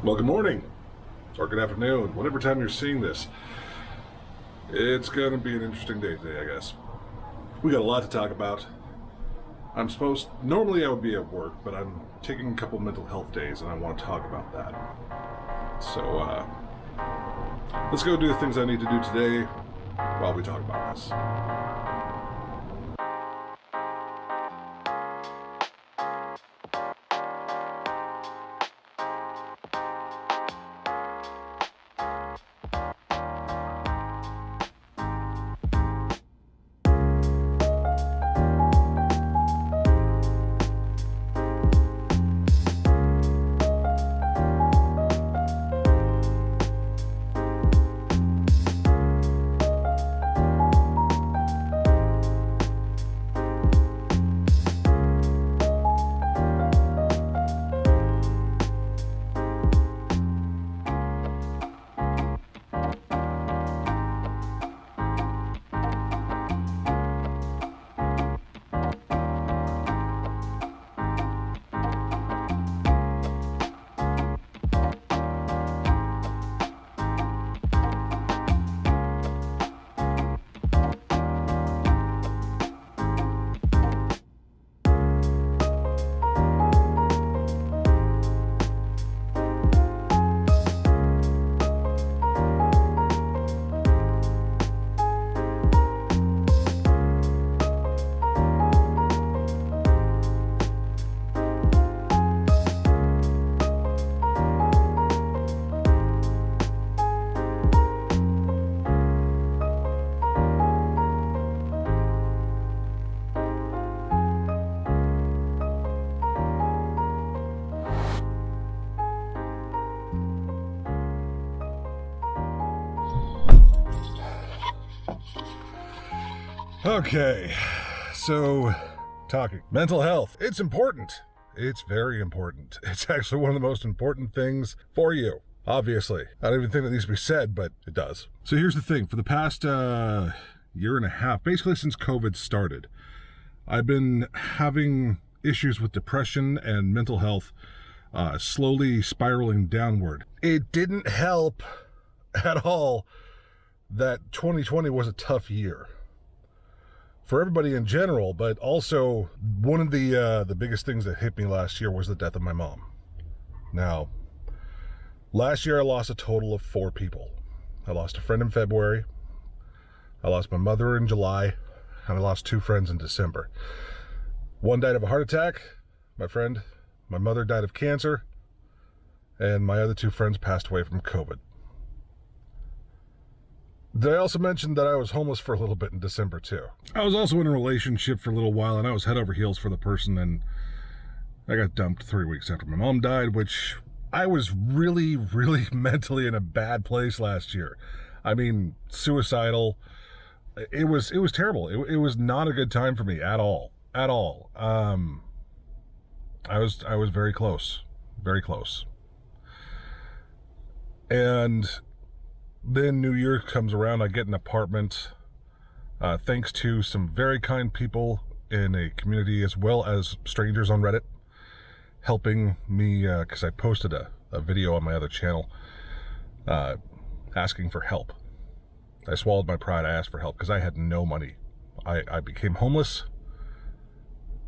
Well, good morning, or good afternoon, whatever time you're seeing this. It's going to be an interesting day today, I guess. We got a lot to talk about. Normally I would be at work, but I'm taking a couple mental health days and I want to talk about that. So, let's go do the things I need to do today while we talk about this. Okay, so talking mental health. It's important. It's very important. It's actually one of the most important things for you. Obviously, I don't even think that needs to be said, but it does. So here's the thing. For the past year and a half, basically since COVID started, I've been having issues with depression and mental health slowly spiraling downward. It didn't help at all that 2020 was a tough year for everybody in general, but also one of the biggest things that hit me last year was the death of my mom. Now, last year I lost a total of 4 people. I lost a friend in February, I lost my mother in July, and I lost 2 friends in December. One died of a heart attack, my mother died of cancer, and my other 2 friends passed away from COVID. Did I also mention that I was homeless for a little bit in December too? I was also in a relationship for a little while, and I was head over heels for the person, and I got dumped 3 weeks after my mom died, which I was really, really mentally in a bad place last year. I mean, suicidal. It was terrible. It was not a good time for me at all. At all. I was very close. Very close. And then New Year comes around, I get an apartment, thanks to some very kind people in a community as well as strangers on Reddit helping me, because I posted a video on my other channel asking for help. I swallowed my pride, I asked for help because I had no money. I became homeless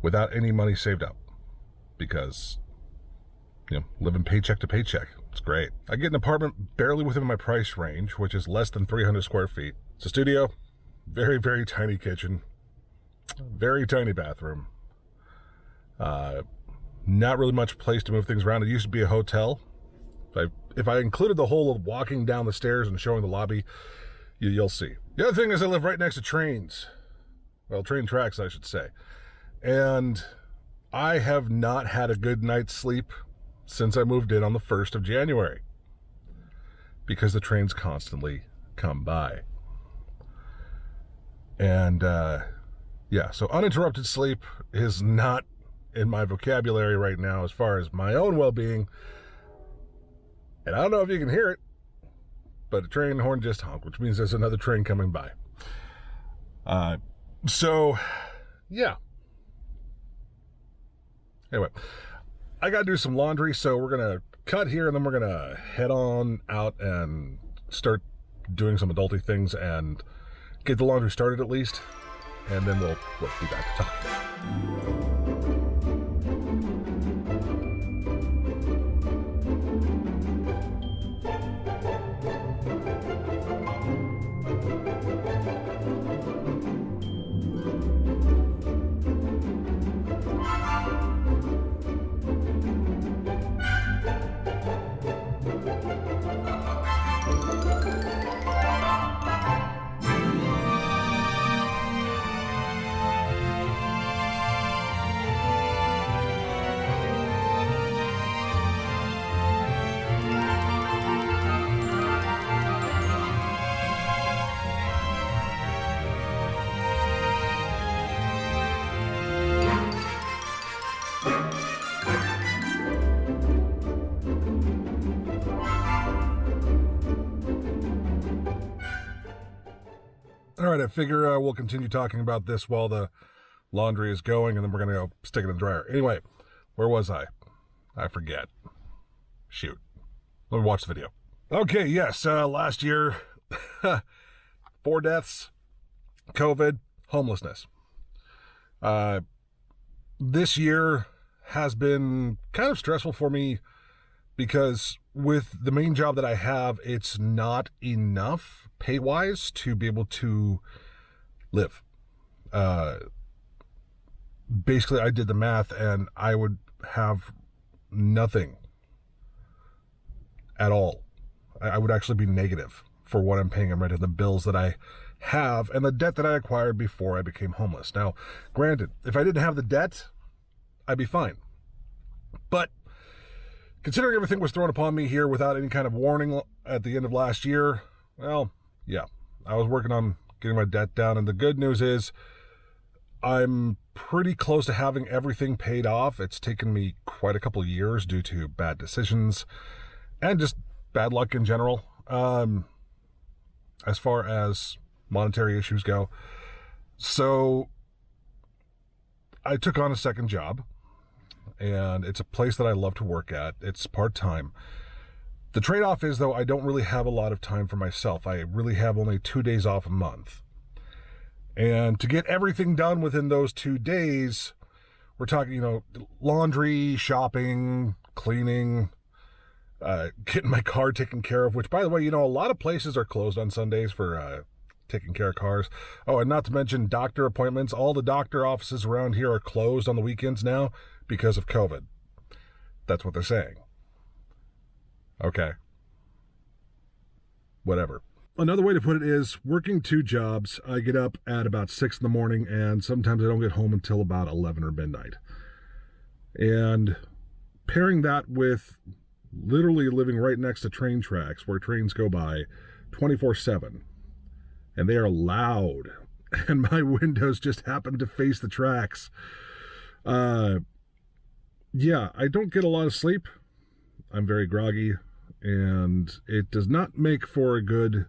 without any money saved up because, living paycheck to paycheck. It's great. I get an apartment barely within my price range, which is less than 300 square feet. It's a studio, very, very tiny kitchen, very tiny bathroom. Not really much place to move things around. It used to be a hotel. If I included the whole of walking down the stairs and showing the lobby, you'll see. The other thing is I live right next to trains. Well, train tracks, I should say. And I have not had a good night's sleep since I moved in on the 1st of January because the trains constantly come by. And so uninterrupted sleep is not in my vocabulary right now as far as my own well-being. And I don't know if you can hear it, but a train horn just honked, which means there's another train coming by. Yeah. Anyway, I got to do some laundry, so we're going to cut here, and then we're gonna head on out and start doing some adulty things and get the laundry started at least, and then we'll be back to talking. All right, I figure we'll continue talking about this while the laundry is going, and then we're going to go stick it in the dryer. Anyway, where was I? I forget. Shoot. Let me watch the video. Okay, yes, last year, 4 deaths, COVID, homelessness. This year has been kind of stressful for me because with the main job that I have, it's not enough pay-wise to be able to live. Basically, I did the math, and I would have nothing at all. I would actually be negative for what I'm paying in rent and the bills that I have and the debt that I acquired before I became homeless. Now, granted, if I didn't have the debt, I'd be fine. But considering everything was thrown upon me here without any kind of warning at the end of last year, well, yeah, I was working on getting my debt down. And the good news is I'm pretty close to having everything paid off. It's taken me quite a couple of years due to bad decisions and just bad luck in general. As far as monetary issues go. So I took on a second job, and it's a place that I love to work at. It's part-time. The trade-off is, though, I don't really have a lot of time for myself. I really have only 2 days off a month. And to get everything done within those 2 days, we're talking, laundry, shopping, cleaning, getting my car taken care of, which, by the way, a lot of places are closed on Sundays for taking care of cars. Oh, and not to mention doctor appointments. All the doctor offices around here are closed on the weekends now because of COVID. That's what they're saying. Okay. Whatever. Another way to put it is working 2 jobs. I get up at about 6 in the morning, and sometimes I don't get home until about 11 or midnight. And pairing that with literally living right next to train tracks where trains go by 24/7, and they are loud, and my windows just happen to face the tracks. Yeah, I don't get a lot of sleep. I'm very groggy, and it does not make for a good,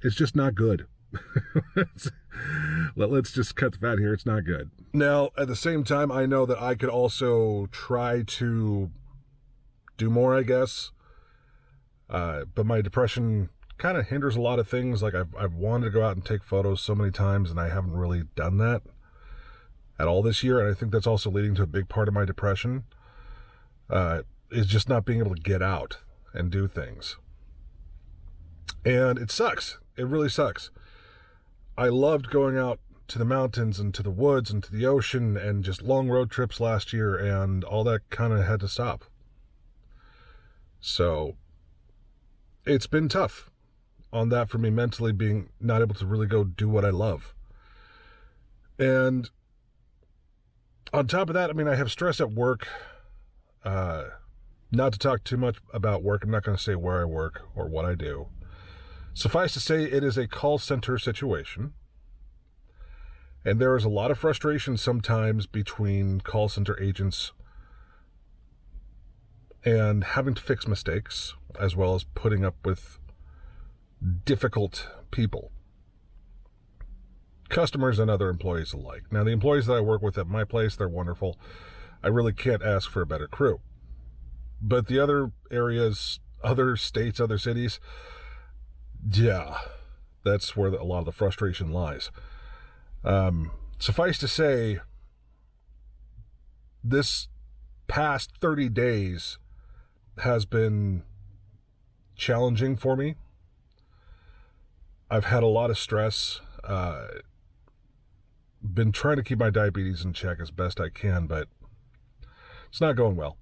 it's just not good. Let's just cut the fat here. It's not good. Now, at the same time, I know that I could also try to do more, I guess. But my depression kind of hinders a lot of things. Like I've wanted to go out and take photos so many times, and I haven't really done that at all this year. And I think that's also leading to a big part of my depression, is just not being able to get out and do things. And it sucks. It really sucks. I loved going out to the mountains and to the woods and to the ocean and just long road trips last year, and all that kind of had to stop. So it's been tough on that for me mentally, being not able to really go do what I love. And on top of that, I have stress at work. Not to talk too much about work, I'm not going to say where I work or what I do. Suffice to say, it is a call center situation. And there is a lot of frustration sometimes between call center agents and having to fix mistakes, as well as putting up with difficult people, customers and other employees alike. Now, the employees that I work with at my place, they're wonderful. I really can't ask for a better crew. But the other areas, other states, other cities, yeah, that's where a lot of the frustration lies. Suffice to say, this past 30 days has been challenging for me. I've had a lot of stress. Been trying to keep my diabetes in check as best I can, but it's not going well.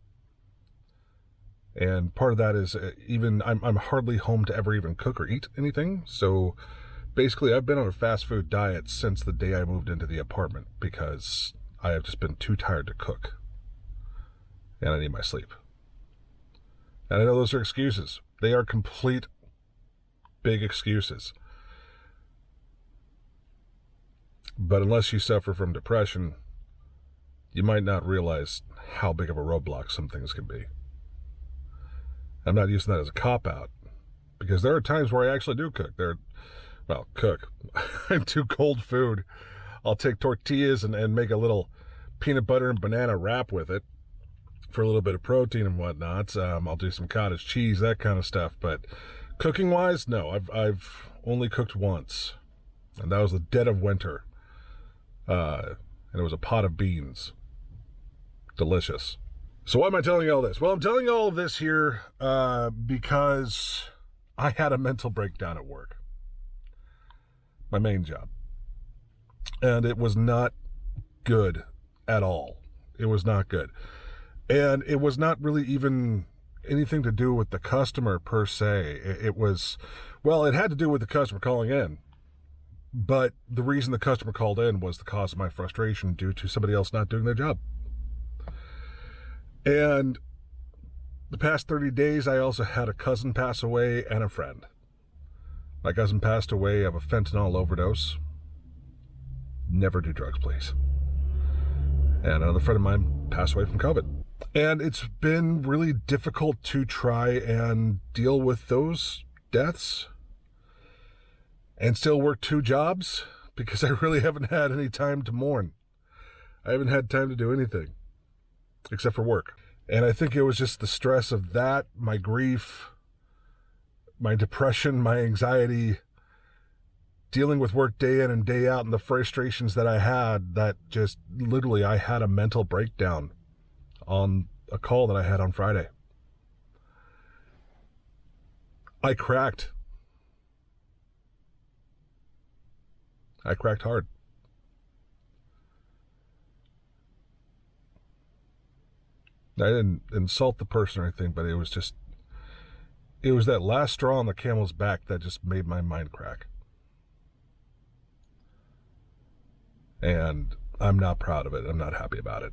And part of that is even I'm hardly home to ever even cook or eat anything. So basically, I've been on a fast food diet since the day I moved into the apartment because I have just been too tired to cook. And I need my sleep. And I know those are excuses. They are complete big excuses. But unless you suffer from depression, you might not realize how big of a roadblock some things can be. I'm not using that as a cop-out, because there are times where I actually do cook. Cook. I do cold food. I'll take tortillas and make a little peanut butter and banana wrap with it for a little bit of protein and whatnot. I'll do some cottage cheese, that kind of stuff. But cooking-wise, no. I've only cooked once, and that was the dead of winter. And it was a pot of beans. Delicious. So why am I telling you all this? Well, I'm telling you all of this here because I had a mental breakdown at work. My main job. And it was not good at all. It was not good. And it was not really even anything to do with the customer per se. It had to do with the customer calling in. But the reason the customer called in was the cause of my frustration due to somebody else not doing their job. And the past 30 days, I also had a cousin pass away and a friend. My cousin passed away of a fentanyl overdose. Never do drugs, please. And another friend of mine passed away from COVID. And it's been really difficult to try and deal with those deaths and still work 2 jobs because I really haven't had any time to mourn. I haven't had time to do anything except for work. And I think it was just the stress of that, my grief, my depression, my anxiety, dealing with work day in and day out, and the frustrations that I had, that just literally I had a mental breakdown on a call that I had on Friday. I cracked hard. I didn't insult the person or anything, but it was that last straw on the camel's back that just made my mind crack. And I'm not proud of it. I'm not happy about it.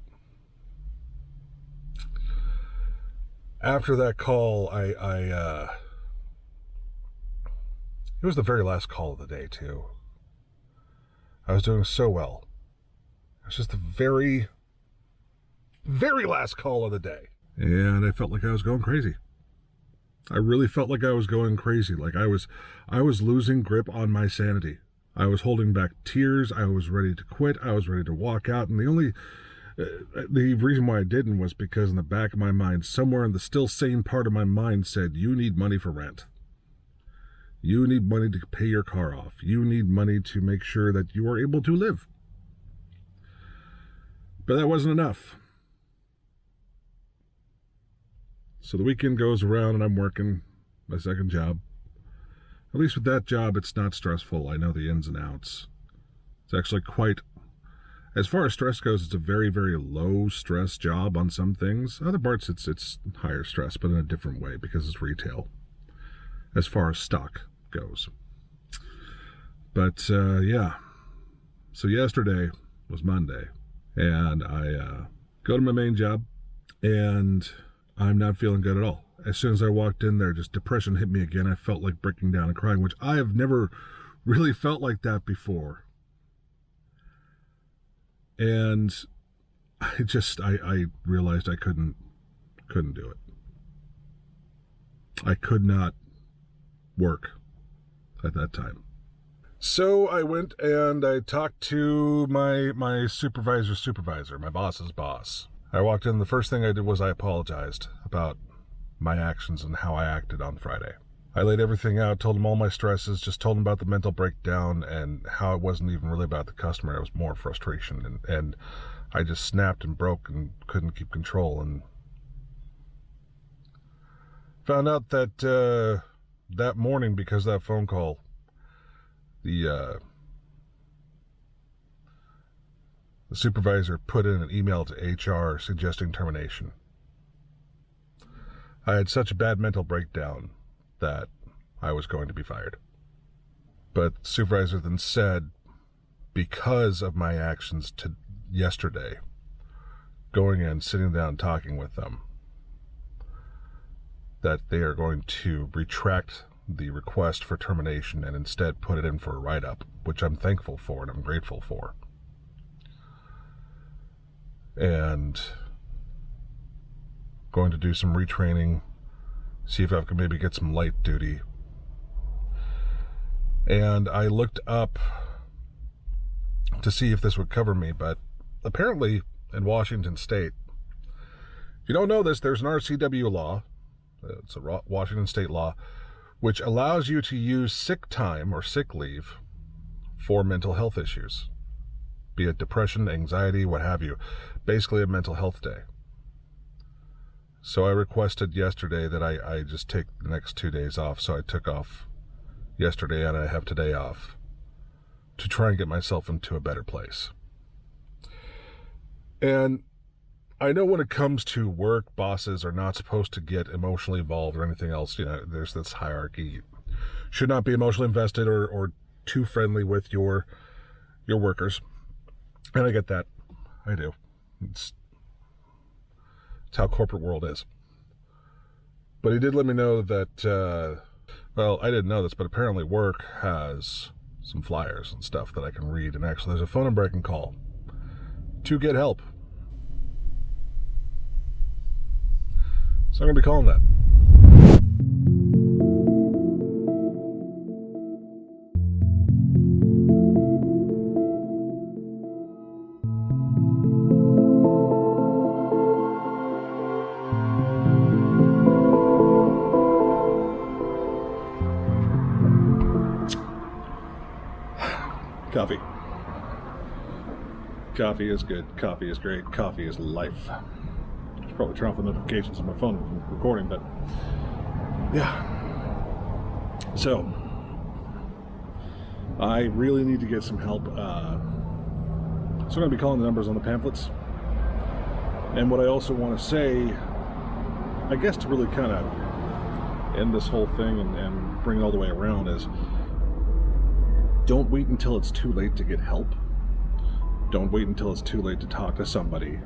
After that call, it was the very last call of the day, too. I was doing so well. It was just the very, very last call of the day. And I felt like I was going crazy. I really felt like I was going crazy. Like I was losing grip on my sanity. I was holding back tears. I was ready to quit. I was ready to walk out. And the reason why I didn't was because in the back of my mind, somewhere in the still sane part of my mind said, you need money for rent. You need money to pay your car off. You need money to make sure that you are able to live. But that wasn't enough. So the weekend goes around and I'm working my second job. At least with that job, it's not stressful. I know the ins and outs. It's actually quite, as far as stress goes, it's a very, very low stress job on some things. Other parts, it's higher stress, but in a different way because it's retail. As far as stock goes. But yeah. So yesterday was Monday, and I go to my main job, and I'm not feeling good at all. As soon as I walked in there, just depression hit me again. I felt like breaking down and crying, which I have never really felt like that before. And I realized I couldn't do it. I could not work at that time. So I went and I talked to my supervisor, my boss's boss. I walked in, the first thing I did was I apologized about my actions and how I acted on Friday. I laid everything out, told him all my stresses, just told him about the mental breakdown and how it wasn't even really about the customer. It was more frustration. And I just snapped and broke and couldn't keep control. And found out that that morning, because of that phone call, the supervisor put in an email to HR suggesting termination. I had such a bad mental breakdown that I was going to be fired. But the supervisor then said, because of my actions yesterday, going in, sitting down, talking with them, that they are going to retract the request for termination and instead put it in for a write-up, which I'm thankful for and I'm grateful for. And going to do some retraining, see if I can maybe get some light duty. And I looked up to see if this would cover me, but apparently in Washington State, if you don't know this, there's an RCW law, it's a Washington State law, which allows you to use sick time or sick leave for mental health issues, be it depression, anxiety, what have you, basically a mental health day. So I requested yesterday that I just take the next 2 days off. So I took off yesterday and I have today off to try and get myself into a better place. And I know when it comes to work, bosses are not supposed to get emotionally involved or anything else. You know, there's this hierarchy. You should not be emotionally invested or too friendly with your workers. And I get that. I do. It's how corporate world is. But he did let me know that, well, I didn't know this, but apparently work has some flyers and stuff that I can read. And actually, there's a phone number I can call to get help. So I'm going to be calling that. Coffee. Coffee is good. Coffee is great. Coffee is life. I should probably turn off the notifications on my phone from recording, but yeah. So, I really need to get some help. So I'm going to be calling the numbers on the pamphlets. And what I also want to say, I guess to really kind of end this whole thing and bring it all the way around is, don't wait until it's too late to get help. Don't wait until it's too late to talk to somebody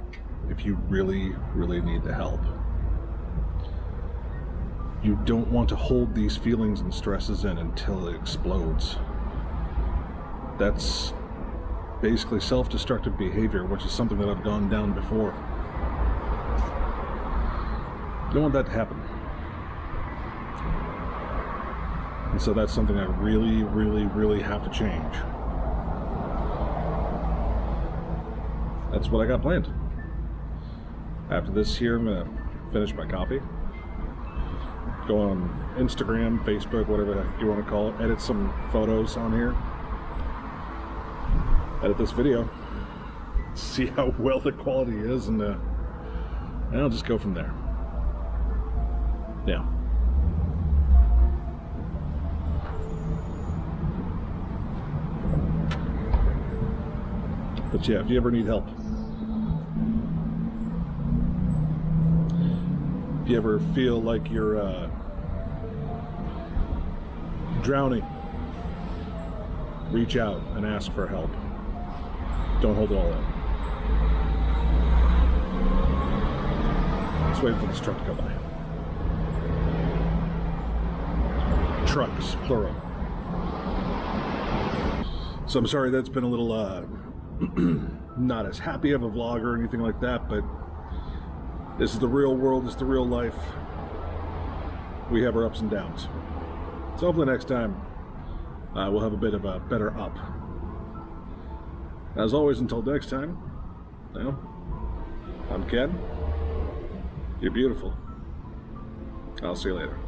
if you really, really need the help. You don't want to hold these feelings and stresses in until it explodes. That's basically self-destructive behavior, which is something that I've gone down before. Don't want that to happen. And so that's something I really, really, really have to change. That's what I got planned. After this here, I'm going to finish my coffee. Go on Instagram, Facebook, whatever you want to call it. Edit some photos on here. Edit this video. See how well the quality is, and I'll just go from there. Yeah. But yeah, if you ever need help, if you ever feel like you're drowning, reach out and ask for help. Don't hold it all in. Just waiting for this truck to go by. Trucks, plural. So I'm sorry that's been a little not as happy of a vlog or anything like that, but this is the real world, this is the real life. We have our ups and downs. So hopefully next time we'll have a bit of a better up. As always, until next time, well, I'm Ken. You're beautiful. I'll see you later.